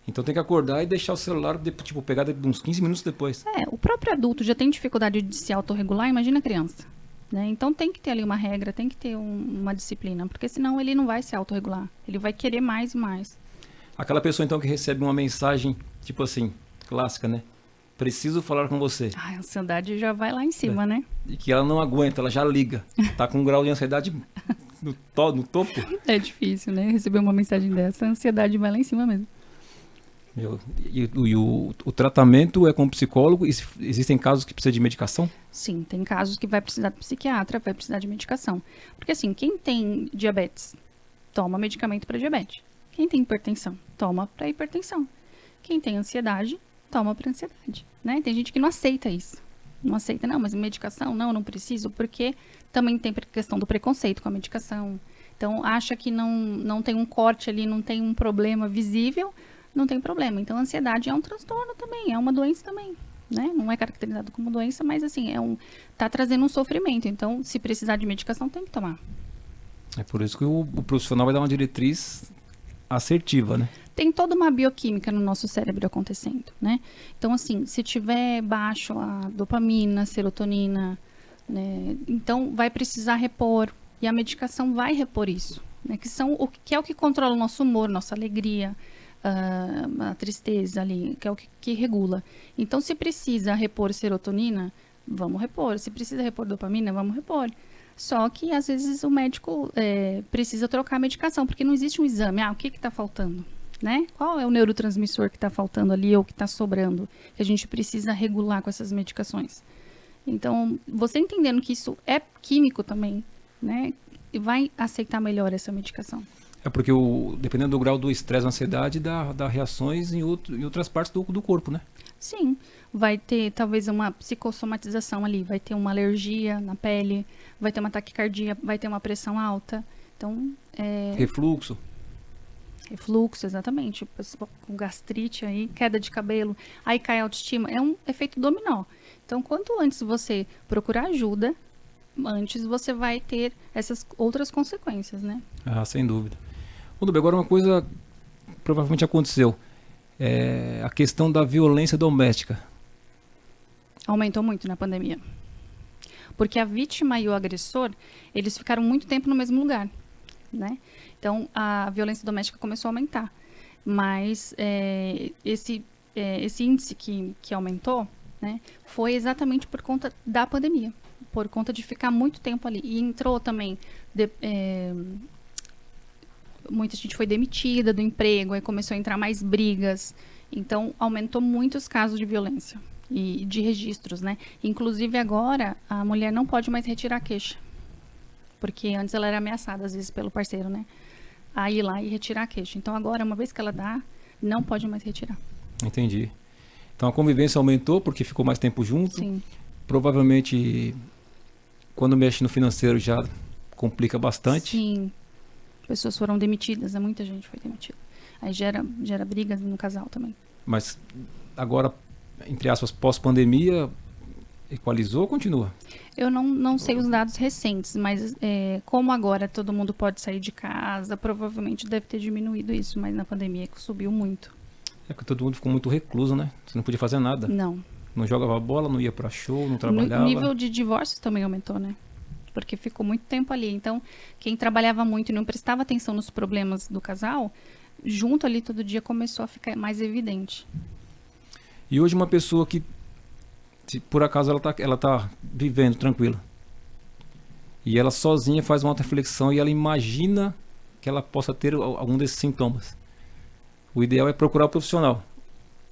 Então tem que acordar e deixar o celular, tipo, pegar uns 15 minutos depois. O próprio adulto já tem dificuldade de se autorregular, imagina a criança. Né? Então tem que ter ali uma regra, tem que ter uma disciplina, porque senão ele não vai se autorregular. Ele vai querer mais e mais. Aquela pessoa então que recebe uma mensagem, tipo assim, clássica, né? Preciso falar com você. A ansiedade já vai lá em cima, né? E que ela não aguenta, ela já liga. Tá com um grau de ansiedade no topo. É difícil, né? Receber uma mensagem dessa, a ansiedade vai lá em cima mesmo. E o tratamento é com psicólogo? Existem casos que precisam de medicação? Sim, tem casos que vai precisar de psiquiatra, vai precisar de medicação. Porque assim, quem tem diabetes, toma medicamento para diabetes. Quem tem hipertensão, toma para hipertensão. Quem tem ansiedade, toma para ansiedade. Né? Tem gente que não aceita isso. Não aceita, não, mas medicação, não preciso, porque também tem questão do preconceito com a medicação. Então, acha que não tem um corte ali, não tem um problema visível, não tem problema. Então, a ansiedade é um transtorno também, é uma doença também, né? Não é caracterizado como doença, mas assim, tá trazendo um sofrimento. Então, se precisar de medicação, tem que tomar. É por isso que o profissional vai dar uma diretriz assertiva, né? Tem toda uma bioquímica no nosso cérebro acontecendo, né? Então, assim, se tiver baixo a dopamina, serotonina, né? Então vai precisar repor, e a medicação vai repor isso, né? Que é o que controla o nosso humor, nossa alegria, a tristeza ali, que é o que regula. Então, se precisa repor serotonina, vamos repor. Se precisa repor dopamina, vamos repor. Só que, às vezes, o médico precisa trocar a medicação, porque não existe um exame. O que está faltando? Né? Qual é o neurotransmissor que está faltando ali ou que está sobrando, que a gente precisa regular com essas medicações? Então, você entendendo que isso é químico também, né? Vai aceitar melhor essa medicação. É porque, dependendo do grau do estresse, ansiedade, dá reações em outras partes do corpo, né? Sim, vai ter talvez uma psicossomatização ali, vai ter uma alergia na pele, vai ter uma taquicardia, vai ter uma pressão alta. Então, refluxo. Refluxo, exatamente. Com gastrite aí, queda de cabelo, aí cai a autoestima. É um efeito dominó. Então, quanto antes você procurar ajuda, antes você vai ter essas outras consequências, né? Sem dúvida. Agora uma coisa provavelmente aconteceu. A questão da violência doméstica. Aumentou muito na pandemia. Porque a vítima e o agressor, eles ficaram muito tempo no mesmo lugar, né? Então, a violência doméstica começou a aumentar. Mas esse índice que aumentou, né, foi exatamente por conta da pandemia. Por conta de ficar muito tempo ali. E entrou também... muita gente foi demitida do emprego, aí começou a entrar mais brigas. Então, aumentou muito os casos de violência e de registros, né? Inclusive, agora, a mulher não pode mais retirar a queixa. Porque antes ela era ameaçada, às vezes, pelo parceiro, né? A ir lá e retirar a queixa. Então, agora, uma vez que ela dá, não pode mais retirar. Entendi. Então, a convivência aumentou porque ficou mais tempo junto. Sim. Provavelmente, quando mexe no financeiro, já complica bastante. Sim. Pessoas foram demitidas, muita gente foi demitida. Aí gera brigas no casal também. Mas agora, entre aspas, pós-pandemia, equalizou ou continua? Eu não sei os dados recentes, mas como agora todo mundo pode sair de casa, provavelmente deve ter diminuído isso, mas na pandemia subiu muito. É porque todo mundo ficou muito recluso, né? Você não podia fazer nada. Não. Não jogava bola, não ia pra show, não trabalhava. O nível de divórcios também aumentou, né? Porque ficou muito tempo ali. Então, quem trabalhava muito e não prestava atenção nos problemas do casal, junto ali todo dia começou a ficar mais evidente. E hoje uma pessoa que, se por acaso ela tá vivendo tranquila, e ela sozinha faz uma auto-reflexão e ela imagina que ela possa ter algum desses sintomas. O ideal é procurar o profissional.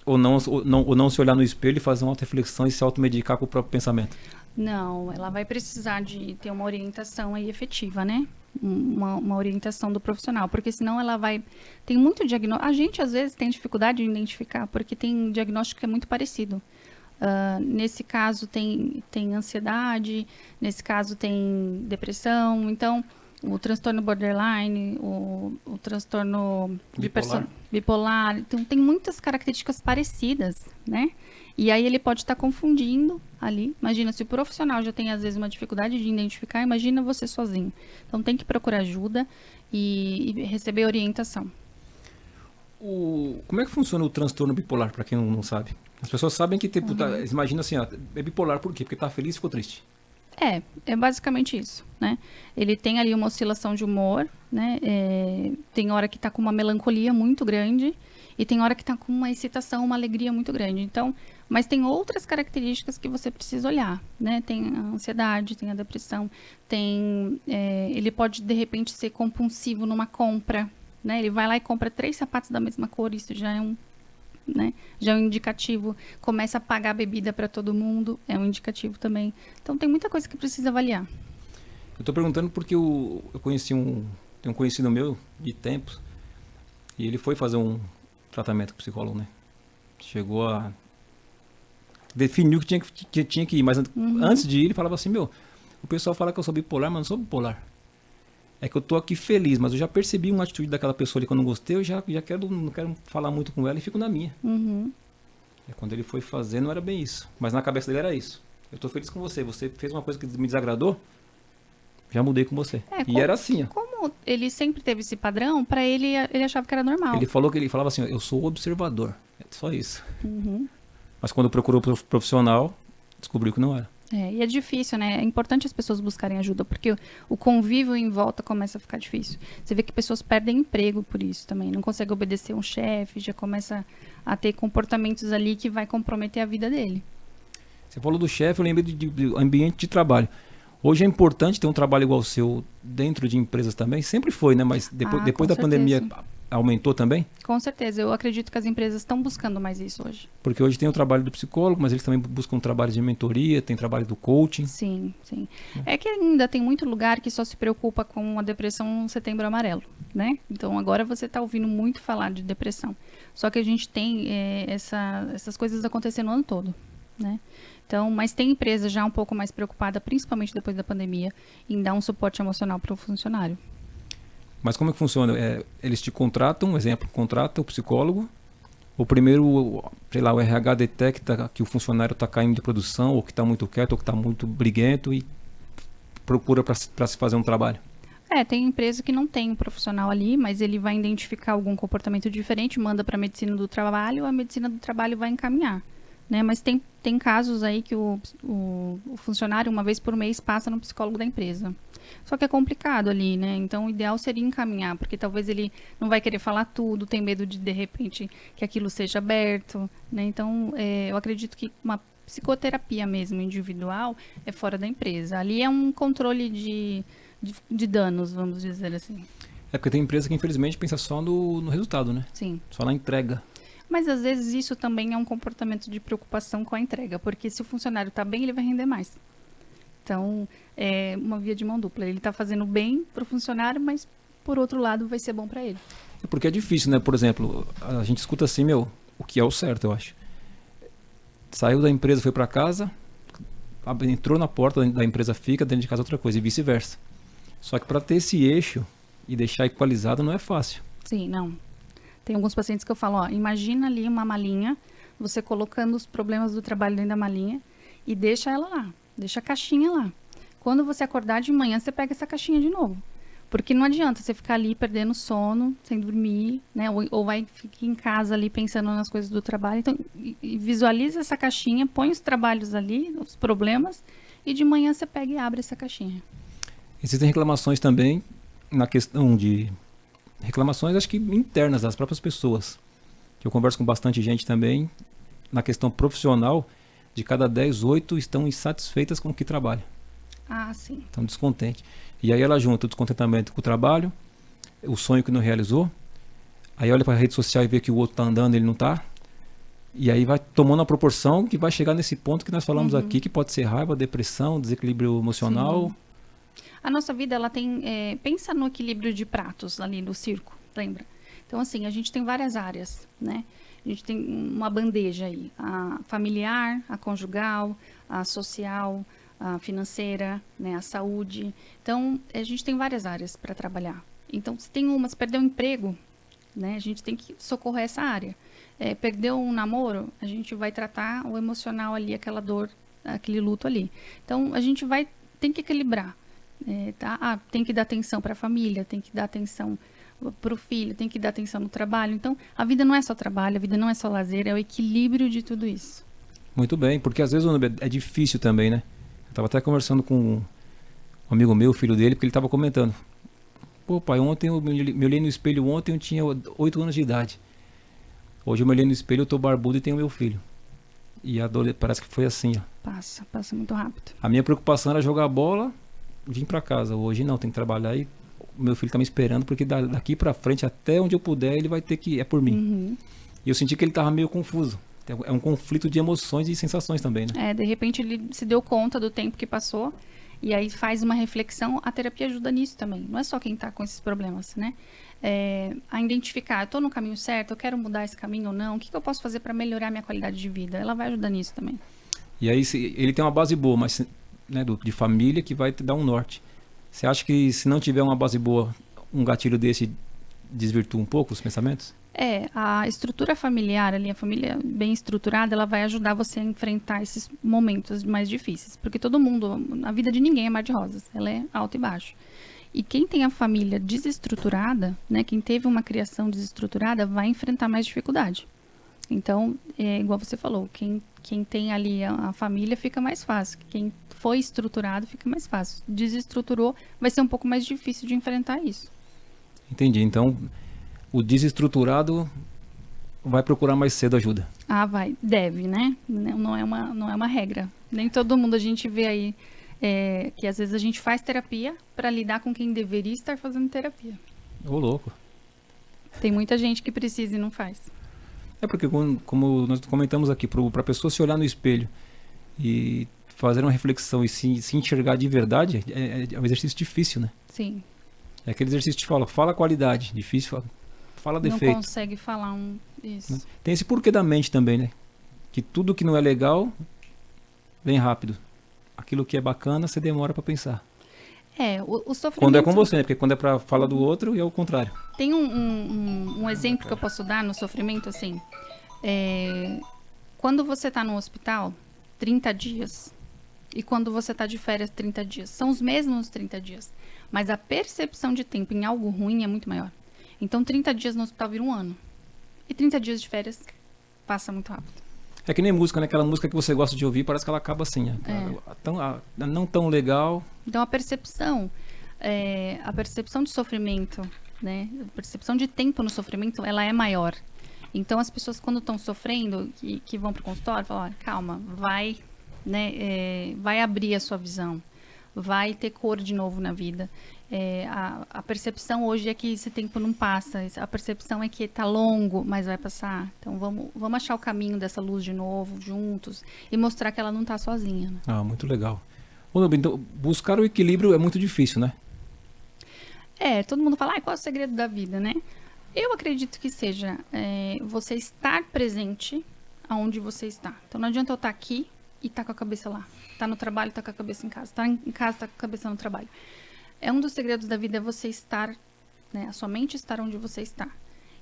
Ou não se olhar no espelho e fazer uma auto-reflexão e se automedicar com o próprio pensamento. Não, ela vai precisar de ter uma orientação aí efetiva, né? Uma orientação do profissional, porque senão ela vai... Tem muito diagnóstico... A gente, às vezes, tem dificuldade de identificar, porque tem diagnóstico que é muito parecido. Nesse caso, tem ansiedade, nesse caso, tem depressão. Então, o transtorno borderline, o transtorno bipolar. Então, tem muitas características parecidas, né? E aí ele pode estar confundindo ali. Imagina, se o profissional já tem, às vezes, uma dificuldade de identificar, imagina você sozinho. Então, tem que procurar ajuda e receber orientação. Como é que funciona o transtorno bipolar, para quem não sabe? As pessoas sabem que, tipo, imagina assim, é bipolar por quê? Porque tá feliz e ficou triste. É basicamente isso, né? Ele tem ali uma oscilação de humor, né? Tem hora que tá com uma melancolia muito grande e tem hora que tá com uma excitação, uma alegria muito grande. Então, mas tem outras características que você precisa olhar, né? Tem a ansiedade, tem a depressão, ele pode, de repente, ser compulsivo numa compra, né? Ele vai lá e compra 3 sapatos da mesma cor, isso já é já é um indicativo. Começa a pagar bebida para todo mundo, é um indicativo também. Então tem muita coisa que precisa avaliar. Eu tô perguntando porque eu conheci tem um conhecido meu de tempos e ele foi fazer um tratamento com psicólogo, né? Chegou a definiu que tinha que ir, mas antes de ir ele falava assim, o pessoal fala que eu sou bipolar, mas não sou bipolar. É que eu tô aqui feliz, mas eu já percebi uma atitude daquela pessoa ali que eu não gostei, eu já não quero falar muito com ela e fico na minha. Quando ele foi fazer, não era bem isso. Mas na cabeça dele era isso. Eu tô feliz com você. Você fez uma coisa que me desagradou, já mudei com você. E era assim, ó. Como ele sempre teve esse padrão, pra ele achava que era normal. Ele falava assim, eu sou observador. É só isso. Mas quando procurou o profissional, descobriu que não era. E é difícil, né? É importante as pessoas buscarem ajuda, porque o convívio em volta começa a ficar difícil. Você vê que pessoas perdem emprego por isso também. Não consegue obedecer um chefe, já começa a ter comportamentos ali que vai comprometer a vida dele. Você falou do chefe, eu lembrei de ambiente de trabalho. Hoje é importante ter um trabalho igual o seu dentro de empresas também? Sempre foi, né? Mas depois da pandemia aumentou também? Com certeza. Eu acredito que as empresas estão buscando mais isso hoje. Porque hoje tem o trabalho do psicólogo, mas eles também buscam um trabalho de mentoria, tem trabalho do coaching. Sim. É que ainda tem muito lugar que só se preocupa com a depressão no Setembro Amarelo, né? Então agora você está ouvindo muito falar de depressão. Só que a gente tem essas coisas acontecendo o ano todo, né? Então, mas tem empresa já um pouco mais preocupada, principalmente depois da pandemia, em dar um suporte emocional para o funcionário. Mas como é que funciona? Eles te contratam, contrata o psicólogo, ou primeiro, sei lá, o RH detecta que o funcionário está caindo de produção, ou que está muito quieto, ou que está muito briguento e procura para se fazer um trabalho? Tem empresa que não tem um profissional ali, mas ele vai identificar algum comportamento diferente, manda para a medicina do trabalho, a medicina do trabalho vai encaminhar. Né? Mas tem casos aí que o funcionário, uma vez por mês, passa no psicólogo da empresa. Só que é complicado ali, né? Então, o ideal seria encaminhar, porque talvez ele não vai querer falar tudo, tem medo de repente, que aquilo seja aberto, né? Então, eu acredito que uma psicoterapia mesmo, individual, é fora da empresa. Ali é um controle de danos, vamos dizer assim. É porque tem empresa que, infelizmente, pensa só no resultado, né? Sim. Só na entrega. Mas, às vezes, isso também é um comportamento de preocupação com a entrega, porque se o funcionário está bem, ele vai render mais. Então, é uma via de mão dupla. Ele está fazendo bem para o funcionário, mas, por outro lado, vai ser bom para ele. É porque é difícil, né? Por exemplo, a gente escuta assim, o que é o certo, eu acho. Saiu da empresa, foi para casa, entrou na porta da empresa, fica, dentro de casa outra coisa, e vice-versa. Só que para ter esse eixo e deixar equalizado não é fácil. Sim, não. Tem alguns pacientes que eu falo, imagina ali uma malinha, você colocando os problemas do trabalho dentro da malinha e deixa ela lá, deixa a caixinha lá. Quando você acordar de manhã, você pega essa caixinha de novo. Porque não adianta você ficar ali perdendo sono, sem dormir, né? Ou vai ficar em casa ali pensando nas coisas do trabalho. Então, visualiza essa caixinha, põe os trabalhos ali, os problemas, e de manhã você pega e abre essa caixinha. Existem reclamações também na questão de reclamações, acho que internas das próprias pessoas. Eu converso com bastante gente também, na questão profissional, de cada 10, 8 estão insatisfeitas com o que trabalham. Ah, sim. Estão descontentes. E aí ela junta o descontentamento com o trabalho, o sonho que não realizou, aí olha para a rede social e vê que o outro está andando e ele não está, e aí vai tomando uma proporção que vai chegar nesse ponto que nós falamos aqui, que pode ser raiva, depressão, desequilíbrio emocional. Sim. A nossa vida, ela tem... pensa no equilíbrio de pratos ali no circo, lembra? Então, assim, a gente tem várias áreas, né? A gente tem uma bandeja aí. A familiar, a conjugal, a social, a financeira, né? A saúde. Então, a gente tem várias áreas para trabalhar. Então, se tem uma, se perdeu um emprego, né? A gente tem que socorrer essa área. Perdeu um namoro, a gente vai tratar o emocional ali, aquela dor, aquele luto ali. Então, a gente tem que equilibrar. Tá? Tem que dar atenção para a família, tem que dar atenção para o filho, tem que dar atenção no trabalho. Então, a vida não é só trabalho, a vida não é só lazer, é o equilíbrio de tudo isso. Muito bem, porque às vezes é difícil também, né? Eu estava até conversando com um amigo meu, filho dele, porque ele estava comentando. Pô, pai, ontem eu me olhei no espelho, ontem eu tinha 8 anos de idade. Hoje eu me olhei no espelho, eu tô barbudo e tenho meu filho. E a dor parece que foi assim, ó. Passa muito rápido. A minha preocupação era jogar bola, vim para casa. Hoje não, tem que trabalhar e o meu filho tá me esperando, porque daqui para frente, até onde eu puder, ele vai ter que... É por mim. Uhum. E eu senti que ele tava meio confuso. É um conflito de emoções e sensações também, né? De repente ele se deu conta do tempo que passou e aí faz uma reflexão. A terapia ajuda nisso também. Não é só quem tá com esses problemas, né? A identificar, eu tô no caminho certo, eu quero mudar esse caminho ou não, o que eu posso fazer para melhorar a minha qualidade de vida? Ela vai ajudar nisso também. E aí ele tem uma base boa, mas, né, de família, que vai te dar um norte. Você acha que se não tiver uma base boa, um gatilho desse desvirtua um pouco os pensamentos? A estrutura familiar ali, a família bem estruturada, ela vai ajudar você a enfrentar esses momentos mais difíceis. Porque todo mundo, a vida de ninguém é mar de rosas, ela é alto e baixo. E quem tem a família desestruturada, né, quem teve uma criação desestruturada, vai enfrentar mais dificuldade. Então, igual você falou, quem tem ali a família fica mais fácil. Quem foi estruturado fica mais fácil. Desestruturou, vai ser um pouco mais difícil de enfrentar isso. Entendi. Então, o desestruturado vai procurar mais cedo ajuda. Vai. Deve, né? Não é uma regra. Nem todo mundo a gente vê aí que às vezes a gente faz terapia para lidar com quem deveria estar fazendo terapia. Ô, louco. Tem muita gente que precisa e não faz. Porque como nós comentamos aqui, para a pessoa se olhar no espelho e fazer uma reflexão e se enxergar de verdade, é um exercício difícil, né? Sim. É aquele exercício que fala qualidade, difícil, fala defeito. Não consegue falar isso. Né? Tem esse porquê da mente também, né? Que tudo que não é legal vem rápido. Aquilo que é bacana, você demora para pensar. O sofrimento... Quando é com você, né? Porque quando é para falar do outro, é o contrário. Tem um exemplo que eu posso dar no sofrimento, assim. Quando você está no hospital, 30 dias, e quando você está de férias, 30 dias. São os mesmos 30 dias. Mas a percepção de tempo em algo ruim é muito maior. Então, 30 dias no hospital vira um ano. E 30 dias de férias passa muito rápido. É que nem música, né? Aquela música que você gosta de ouvir, parece que ela acaba assim. Não tão legal. Então, a percepção de sofrimento, né? A percepção de tempo no sofrimento, ela é maior. Então, as pessoas, quando estão sofrendo, que vão para o consultório, falam, olha, calma, vai abrir a sua visão. Vai ter cor de novo na vida. A percepção hoje é que esse tempo não passa. A percepção é que está longo, mas vai passar. Então, vamos achar o caminho dessa luz de novo, juntos, e mostrar que ela não está sozinha. Né? Muito legal. Então, buscar o equilíbrio é muito difícil, né? Todo mundo fala, qual é o segredo da vida, né? Eu acredito que seja você estar presente aonde você está. Então, não adianta eu estar aqui e estar com a cabeça lá. Tá no trabalho, tá com a cabeça em casa. Tá em casa, tá com a cabeça no trabalho. Um dos segredos da vida é você estar, né, a sua mente estar onde você está.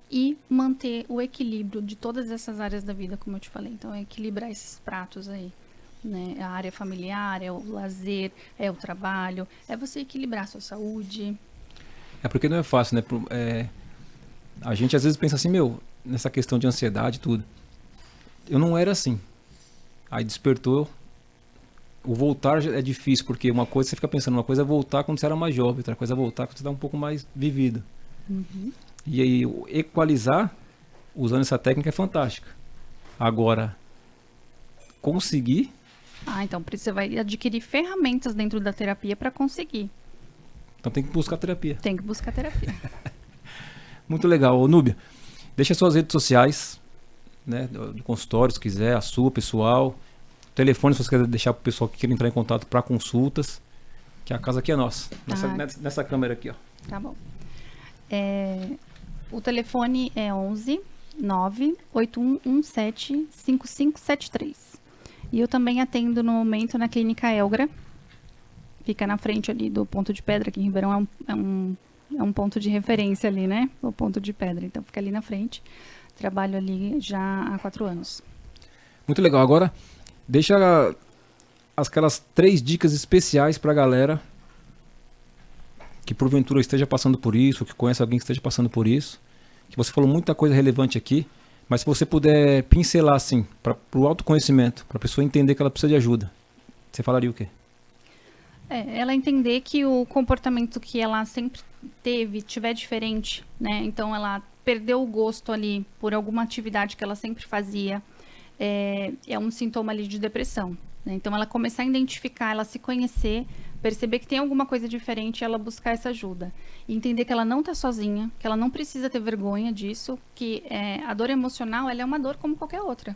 E manter o equilíbrio de todas essas áreas da vida, como eu te falei. Então, equilibrar esses pratos aí. Né? A área familiar, o lazer, o trabalho. Você equilibrar a sua saúde. Porque não é fácil, né? A gente às vezes pensa assim, nessa questão de ansiedade e tudo. Eu não era assim. Aí despertou. O voltar é difícil, porque uma coisa você fica pensando, uma coisa é voltar quando você era mais jovem, outra coisa é voltar quando você está um pouco mais vivido. Uhum. E aí, equalizar, usando essa técnica, é fantástica. Agora, conseguir... Então você vai adquirir ferramentas dentro da terapia para conseguir. Então tem que buscar terapia. Tem que buscar terapia. Muito legal. Ô, Núbia, deixa suas redes sociais, né, do consultório, se quiser, a sua, pessoal. O telefone, se você quiser deixar para o pessoal que queira entrar em contato para consultas, que a casa aqui é nossa. Nessa câmera aqui, ó. Tá bom. O telefone é 11 98117 5573. E eu também atendo no momento na Clínica Elgra. Fica na frente ali do Ponto de Pedra, aqui em Ribeirão é um ponto de referência ali, né? O Ponto de Pedra. Então fica ali na frente. Trabalho ali já há 4 anos. Muito legal. Agora, deixa aquelas 3 dicas especiais para a galera que porventura esteja passando por isso, que conhece alguém que esteja passando por isso. Que você falou muita coisa relevante aqui, mas se você puder pincelar assim, para o autoconhecimento, para a pessoa entender que ela precisa de ajuda, você falaria o quê? Ela entender que o comportamento que ela sempre tiver diferente, né? Então ela perdeu o gosto ali por alguma atividade que ela sempre fazia, é um sintoma ali de depressão, né? Então ela começar a identificar, ela se conhecer, perceber que tem alguma coisa diferente e ela buscar essa ajuda. E entender que ela não está sozinha, que ela não precisa ter vergonha disso, que a dor emocional ela é uma dor como qualquer outra.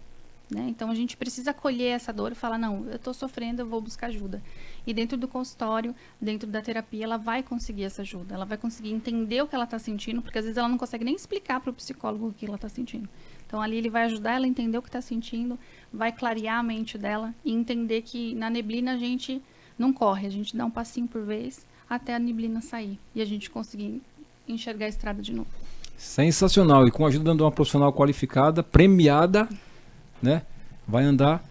Né? Então a gente precisa acolher essa dor e falar, não, eu estou sofrendo, eu vou buscar ajuda. E dentro do consultório, dentro da terapia, ela vai conseguir essa ajuda. Ela vai conseguir entender o que ela está sentindo, porque às vezes ela não consegue nem explicar para o psicólogo o que ela está sentindo. Então ali ele vai ajudar ela a entender o que está sentindo, vai clarear a mente dela e entender que na neblina a gente não corre, a gente dá um passinho por vez até a neblina sair e a gente conseguir enxergar a estrada de novo. Sensacional. E com a ajuda de uma profissional qualificada, premiada, né, vai andar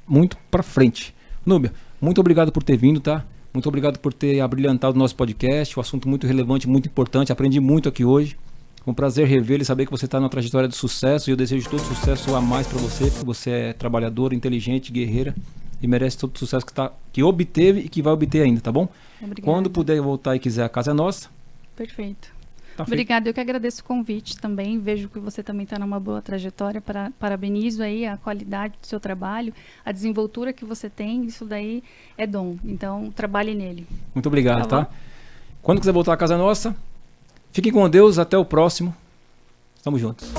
muito para frente. Núbia, muito obrigado por ter vindo, tá? Muito obrigado por ter abrilhantado o nosso podcast, um assunto muito relevante, muito importante. Aprendi muito aqui hoje. Foi um prazer revê-lo e saber que você está numa trajetória de sucesso. E eu desejo todo sucesso a mais para você, porque você é trabalhadora, inteligente, guerreira e merece todo o sucesso que obteve e que vai obter ainda, tá bom? Obrigada. Quando puder voltar e quiser, a casa é nossa. Perfeito. Tá. Obrigada, eu que agradeço o convite também, vejo que você também está numa boa trajetória, parabenizo aí a qualidade do seu trabalho, a desenvoltura que você tem, isso daí é dom, então trabalhe nele. Muito obrigado, tá? Quando quiser voltar à casa nossa, fiquem com Deus, até o próximo, estamos juntos.